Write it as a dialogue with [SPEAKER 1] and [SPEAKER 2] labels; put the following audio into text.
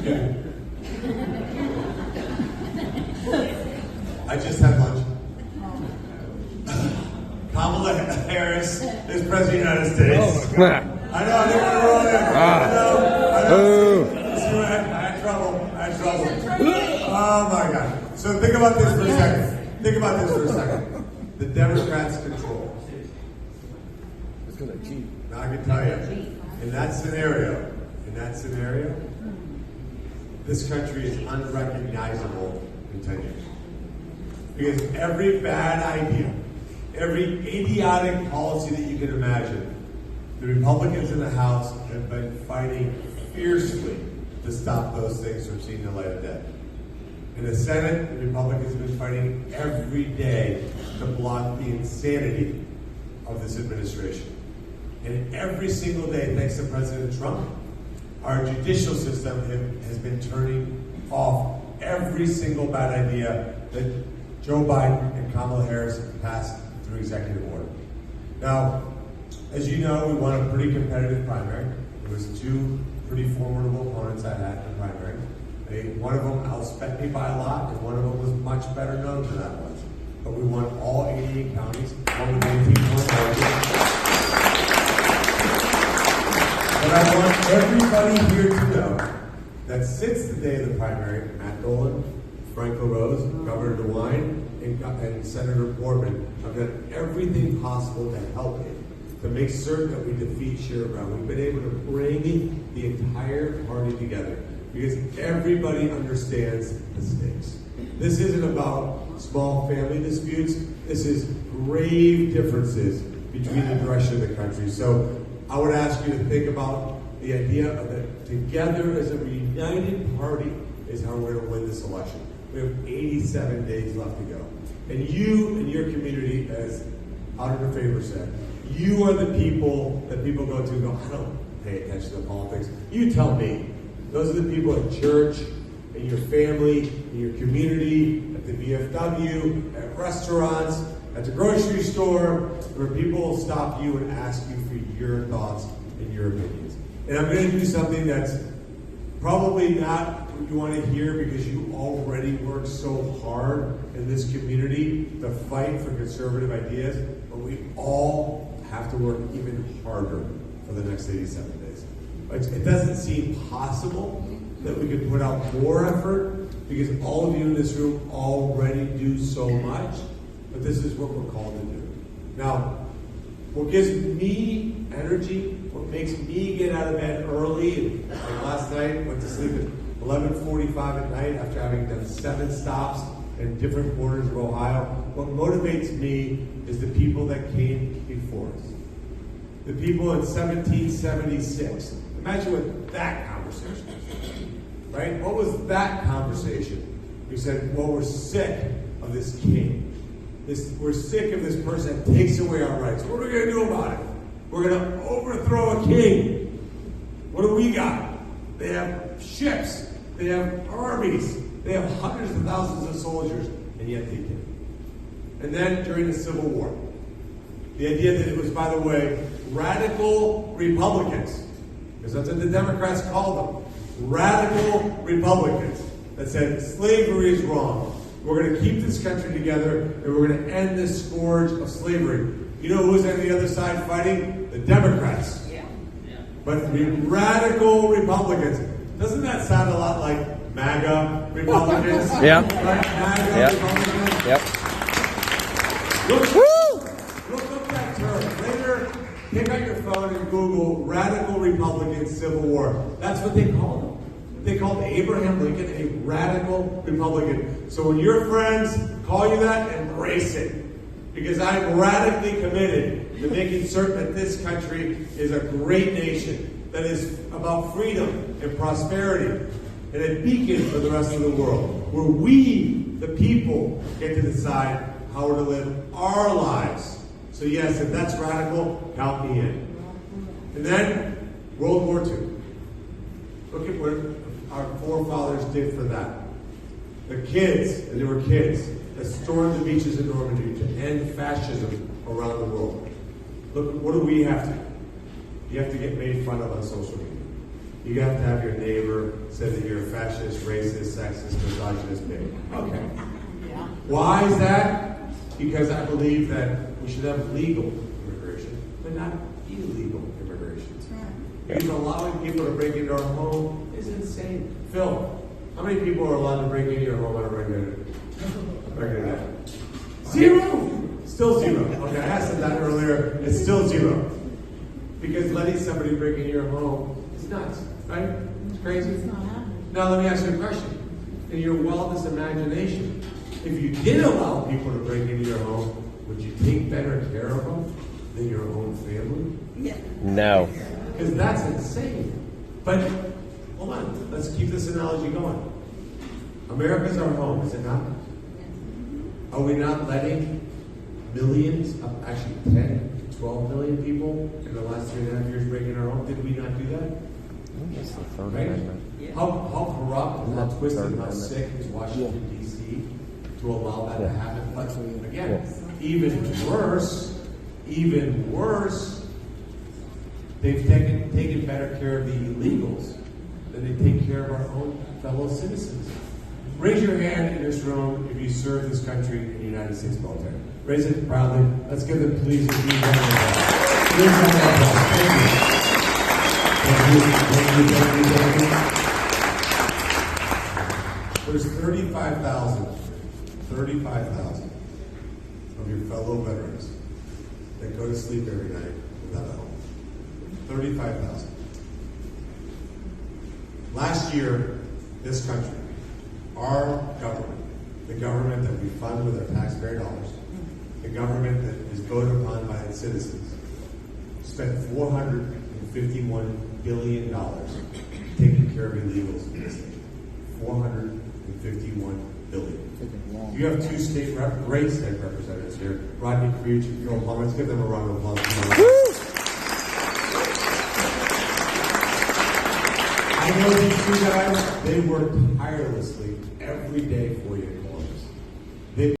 [SPEAKER 1] kidding. I just had lunch. Kamala Harris is President of the United States.
[SPEAKER 2] Oh my God.
[SPEAKER 1] I know, I didn't want to roll in. I know. I had trouble. Oh my God. So think about this for a second. The Democrats control. Now I can tell you, in that scenario, this country is unrecognizable in 10 years. Because every bad idea, every idiotic policy that you can imagine, the Republicans in the House have been fighting fiercely to stop those things from seeing the light of day. In the Senate, the Republicans have been fighting every day to block the insanity of this administration. And every single day, thanks to President Trump, our judicial system has been turning off every single bad idea that Joe Biden and Kamala Harris passed through executive order. Now, as you know, we won a pretty competitive primary. There was two pretty formidable opponents I had in the primary. One of them outspent me by a lot, and one of them was much better known than I was. But we won all 88 counties, won with 18-point margin. But I want everybody here to know that since the day of the primary, Matt Dolan, Frank LaRose, Governor DeWine, and Senator Boardman have done everything possible to help me, to make certain that we defeat Sherrod Brown. We've been able to bring the entire party together because everybody understands the stakes. This isn't about small family disputes. This is grave differences between the direction of the country. So I would ask you to think about the idea of that together as a united party is how we're going to win this election. We have 87 days left to go. And you and your community, as Auditor Faber said, you are the people that people go to and go, I don't pay attention to politics. You tell me. Those are the people at church, in your family, in your community, at the VFW, at restaurants, at the grocery store, where people will stop you and ask you for your thoughts and your opinions. And I'm going to do something that's probably not what you want to hear because you already work so hard in this community to fight for conservative ideas, but we all have to work even harder for the next 87 days. It doesn't seem possible that we could put out more effort because all of you in this room already do so much, but this is what we're called to do. Now, what gives me energy, what makes me get out of bed early, and last night went to sleep at 11:45 at night after having done 7 stops in different corners of Ohio, what motivates me is the people that came before us. The people in 1776. Imagine what that conversation was, right? What was that conversation? We said, well, we're sick of this king. We're sick of this person that takes away our rights. What are we going to do about it? We're going to overthrow a king. What do we got? They have ships. They have armies. They have hundreds of thousands of soldiers, and yet they didn't. And then during the Civil War, the idea that it was, by the way, radical Republicans, because that's what the Democrats called them, radical Republicans, that said slavery is wrong. We're going to keep this country together, and we're going to end this scourge of slavery. You know who's on the other side fighting? The Democrats. Yeah. But the radical Republicans. Doesn't that sound a lot like MAGA Republicans?
[SPEAKER 2] Yeah.
[SPEAKER 1] Like MAGA Republicans?
[SPEAKER 2] Yep.
[SPEAKER 1] Look up that term. Later, pick up your phone and Google Radical Republican Civil War. That's what they called them. They called Abraham Lincoln a radical Republican. So when your friends call you that, embrace it. Because I'm radically committed to making certain that this country is a great nation that is about freedom and prosperity and a beacon for the rest of the world, where we, the people, get to decide how we're to live our lives. So yes, if that's radical, count me in. And then, World War II. Look at what our forefathers did for that. The kids, and they were kids, that stormed the beaches of Normandy to end fascism around the world. Look, what do we have to do? You have to get made fun of on social media. You have to have your neighbor say that you're a fascist, racist, sexist, misogynist pig. Okay.
[SPEAKER 2] Yeah.
[SPEAKER 1] Why is that? Because I believe that we should have legal immigration, but not illegal immigration. Because allowing people to break into our home is insane. Phil, how many people are allowed to break into your home on a regular day? Zero! Still zero. Okay, I asked that earlier. It's still zero. Because letting somebody break into your home is nuts, right? It's crazy.
[SPEAKER 2] It's not happening.
[SPEAKER 1] Now let me ask you a question. In your wildest imagination, if you did allow people to break into your home, would you take better care of them than your own family?
[SPEAKER 2] Yeah.
[SPEAKER 3] No.
[SPEAKER 1] Because that's insane. But hold on, let's keep this analogy going. America's our home, is it not? Are we not letting millions, actually 10, 12 million people in the last 3.5 years break in our home? Did we not do that?
[SPEAKER 3] That's the Third
[SPEAKER 1] Right?
[SPEAKER 3] Amendment.
[SPEAKER 1] How corrupt and how twisted and how
[SPEAKER 3] Amendment.
[SPEAKER 1] sick is Washington, D.C. to allow that to
[SPEAKER 3] Yeah.
[SPEAKER 1] happen? But again, even worse, they've taken better care of the illegals than they take care of our own fellow citizens. Raise your hand in this room if you serve this country in the United States military. Raise it proudly. Let's give them please a huge round of applause. Please round of applause. Thank you. Thank you. There's 35,000 of your fellow veterans that go to sleep every night without a home. 35,000. Last year, this country, our government, the government that we fund with our taxpayer dollars, the government that is voted upon by its citizens, spent $451 billion taking care of illegals in this nation. $451 billion. You have two great state representatives here, Rodney Creech and Phil Plummer. Let's give them a round of applause. I know these two guys, they work tirelessly every day for you.